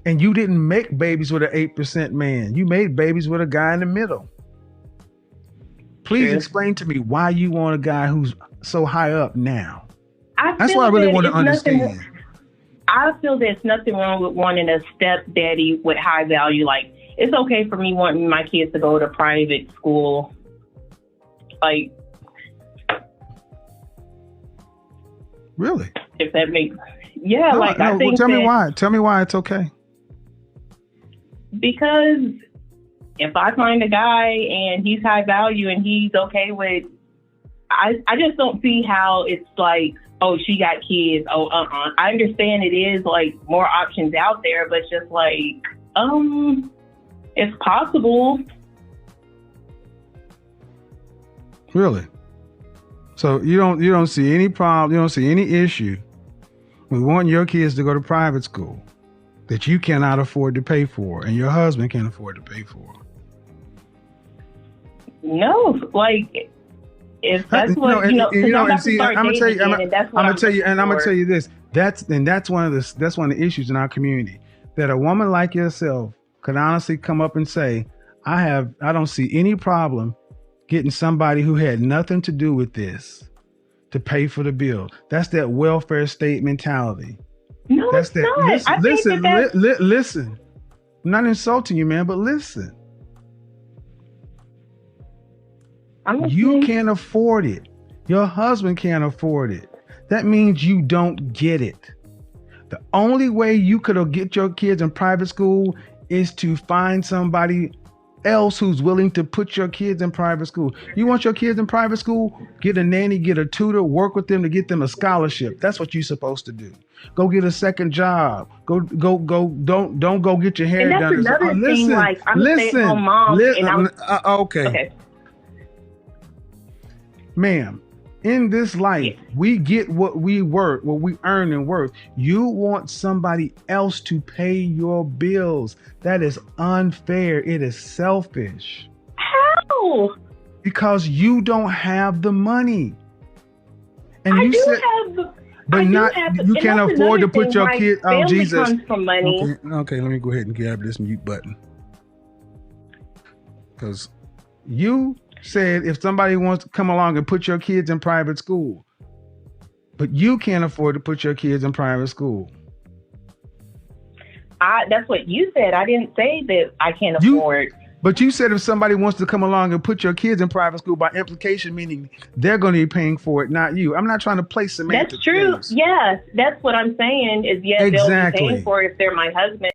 And you didn't make babies with an 8% man. You made babies with a guy in the middle. Please True. explain to me why you want a guy who's so high up now. That's feel what I really that want to it's understand. I feel there's nothing wrong with wanting a stepdaddy with high value. Like, it's okay for me wanting my kids to go to private school. Like, Really? if that makes, yeah, No, like, no, I well, think tell me that why. Tell me why it's okay. because if I find a guy and he's high value and he's okay with, I just don't see how it's like, oh, she got kids. Oh, I understand it is like more options out there, but just like, it's possible. Really? So you don't see any problem, you don't see any issue with wanting your kids to go to private school that you cannot afford to pay for and your husband can't afford to pay for. No, like, if that's what, I'm about to start dating again, and that's what I'm gonna tell you this. That's one of the issues in our community, that a woman like yourself could honestly come up and say, I don't see any problem getting somebody who had nothing to do with this to pay for the bill. That's that welfare state mentality. No, That's it's not. Listen. I'm not insulting you, man, but listen. You can't afford it. Your husband can't afford it. That means you don't get it. The only way you could get your kids in private school is to find somebody else who's willing to put your kids in private school. You want your kids in private school? Get a nanny, get a tutor, work with them to get them a scholarship. That's what you're supposed to do. Go get a second job. Go. Don't go get your hair and done. that's another thing. Like, I'm a stay-at-home mom, and I'm okay. Ma'am, in this life, we get what we earn and worth. You want somebody else to pay your bills. That is unfair. It is selfish. How? Because you don't have the money. And I you do said, have, but I not, do have, you can't afford to put your kid. Oh, Jesus. Comes from money. Okay, let me go ahead and grab this mute button. Because you said if somebody wants to come along and put your kids in private school, but you can't afford to put your kids in private school. That's what you said. I didn't say that I can't afford. But you said if somebody wants to come along and put your kids in private school, by implication, meaning they're going to be paying for it, not you. I'm not trying to play semantics. That's true. Games. Yeah, that's what I'm saying is, yes, exactly. They'll be paying for it if they're my husband.